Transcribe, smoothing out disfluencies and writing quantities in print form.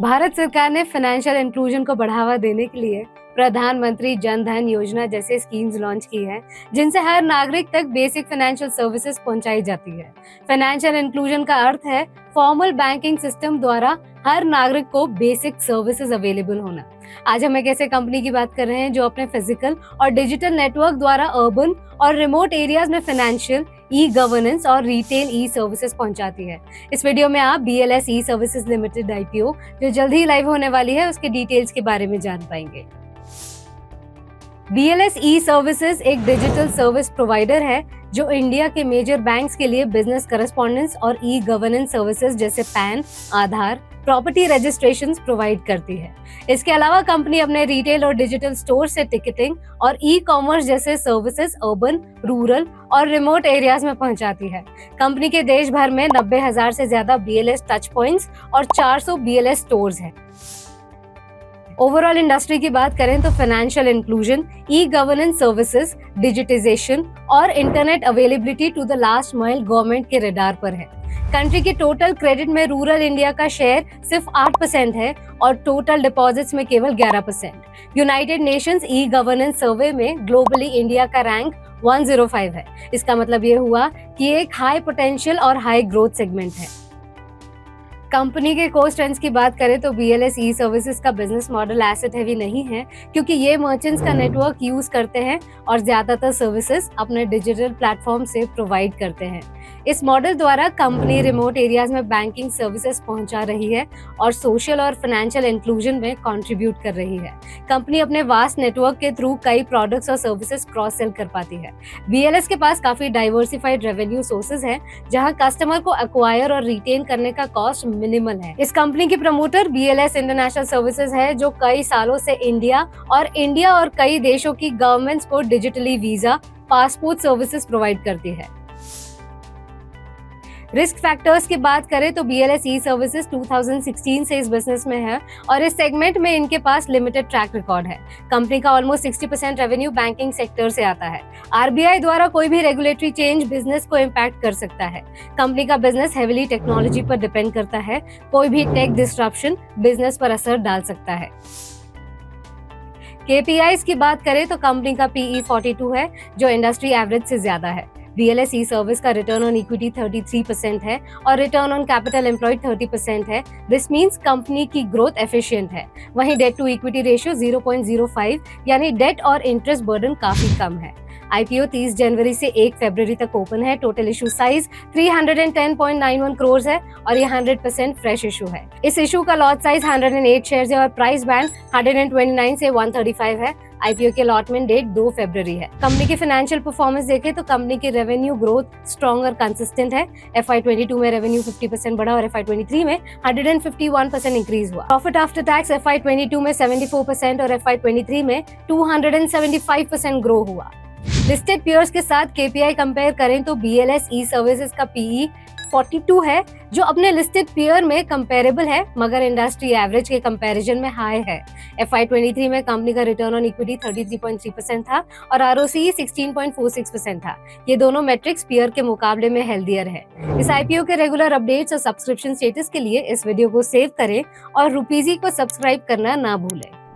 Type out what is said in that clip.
भारत सरकार ने financial inclusion को बढ़ावा देने के लिए प्रधानमंत्री जन धन योजना जैसे स्कीम्स लॉन्च की है, जिनसे हर नागरिक तक बेसिक फाइनेंशियल सर्विसेज पहुंचाई जाती है। फाइनेंशियल इंक्लूजन का अर्थ है फॉर्मल बैंकिंग सिस्टम द्वारा हर नागरिक को बेसिक सर्विसेज अवेलेबल होना। आज हम एक ऐसे कंपनी की बात कर रहे हैं जो अपने फिजिकल और डिजिटल नेटवर्क द्वारा अर्बन और रिमोट एरियाज में फाइनेंशियल, ई गवर्नेंस और रिटेल ई सर्विसेज पहुंचाती है। इस वीडियो में आप BLS ई सर्विसेज लिमिटेड IPO जो जल्द ही लाइव होने वाली है उसके डिटेल्स के बारे में जान पाएंगे। BLS ई सर्विसेज एक डिजिटल सर्विस प्रोवाइडर है जो इंडिया के मेजर बैंक्स के लिए बिजनेस करस्पॉन्डेंस और ई गवर्नेंस सर्विसेज जैसे पैन, आधार, प्रॉपर्टी रजिस्ट्रेशंस प्रोवाइड करती है। इसके अलावा कंपनी अपने रिटेल और डिजिटल स्टोर से टिकटिंग और ई कॉमर्स जैसे सर्विसेज अर्बन, रूरल और रिमोट एरियाज में पहुंचाती है। कंपनी के देश भर में 90,000 से ज्यादा BLS टच पॉइंट्स और 400 BLS स्टोर्स हैं। ओवरऑल इंडस्ट्री की बात करें तो financial inclusion, e governance services, digitisation और internet availability to the last mile government के रडार पर है। कंट्री के टोटल क्रेडिट में रूरल इंडिया का शेयर सिर्फ 8% है और टोटल डिपॉजिट्स में केवल 11%। United Nations e governance survey में ग्लोबली इंडिया का रैंक 105 है। इसका मतलब ये हुआ कि ये एक हाई पोटेंशियल और हाई ग्रोथ सेगमेंट है। कंपनी के कोर स्ट्रेंथ्स की बात करें तो BLS ई सर्विसेज का बिजनेस मॉडल एसेट हेवी नहीं है, क्योंकि ये मर्चेंट्स का नेटवर्क यूज करते हैं और ज्यादातर सर्विसेज अपने डिजिटल प्लेटफॉर्म से प्रोवाइड करते हैं। इस मॉडल द्वारा कंपनी रिमोट एरियाज में बैंकिंग सर्विसेज पहुंचा रही है और सोशल और फाइनेंशियल इंक्लूजन में कंट्रीब्यूट कर रही है। कंपनी अपने वास्ट नेटवर्क के थ्रू कई प्रोडक्ट्स और सर्विसेज क्रॉस सेल कर पाती है। BLS के पास काफी डाइवर्सिफाइड रेवेन्यू सोर्सेज हैं, जहां कस्टमर को एक्वायर और रिटेन करने का कॉस्ट मिनिमल है। इस कंपनी की प्रमोटर BLS इंटरनेशनल सर्विसेज है, जो कई सालों से इंडिया और कई देशों की गवर्नमेंट्स को digitally visa, passport services provide करती है। रिस्क फैक्टर्स की बात करें तो BLS ई सर्विसेज 2016 से इस बिजनेस में है और इस सेगमेंट में इनके पास लिमिटेड ट्रैक रिकॉर्ड है। कंपनी का ऑलमोस्ट 60% रेवेन्यू बैंकिंग सेक्टर से आता है। RBI द्वारा कोई भी रेगुलेटरी चेंज बिजनेस को इम्पैक्ट कर सकता है। कंपनी का बिजनेस हेविली टेक्नोलॉजी पर डिपेंड करता है। कोई भी टेक डिस्ट्रप्शन बिजनेस पर असर डाल सकता है। KPIs की बात करें तो कंपनी का PE 42 है, जो इंडस्ट्री एवरेज से ज्यादा है। BLS ई सर्विस का रिटर्न ऑन इक्विटी 33% है और रिटर्न ऑन कैपिटल एम्प्लॉयड 30% है। दिस मींस कंपनी की ग्रोथ एफिशिएंट है। वहीं डेट टू इक्विटी रेशियो 0.05 यानी डेट और इंटरेस्ट बर्डन काफी कम है। IPO 30 जनवरी से 1 फरवरी तक ओपन है। टोटल इशू साइज 310.91 करोड़ है और ये 100% फ्रेश इशू है। इस इशू का लॉट साइज 108 शेयर्स है और प्राइस बैंड 129 से 135 है। IPO के अलॉटमेंट डेट 2 फरवरी है। कंपनी की फाइनेंशियल परफॉर्मेंस देखें तो कंपनी की रेवेन्यू ग्रोथ स्ट्रॉन्ग और कंसिस्टेंट है। FY22 में रेवेन्यू 50% बढ़ा और FY23 में 151% इंक्रीज हुआ। प्रॉफिट आफ्टर टैक्स FY22 में 74% और FY23 में 275% ग्रो हुआ। लिस्टेड पीयर्स के साथ KPI कंपेयर करें तो BLS ई सर्विसेज का PE 42 है, जो अपने लिस्टेड पीयर में कंपेरेबल है, मगर इंडस्ट्री एवरेज के कंपैरिजन में हाई है। FY23 में कंपनी का रिटर्न ऑन इक्विटी 33.3% था और ROCE 16.46% था। ये दोनों मैट्रिक्स पीयर के मुकाबले में हेल्दियर है। इस IPO के रेगुलर अपडेट्स और सब्सक्रिप्शन स्टेटस के लिए इस वीडियो को सेव करें और रुपीजी को सब्सक्राइब करना ना भूलें।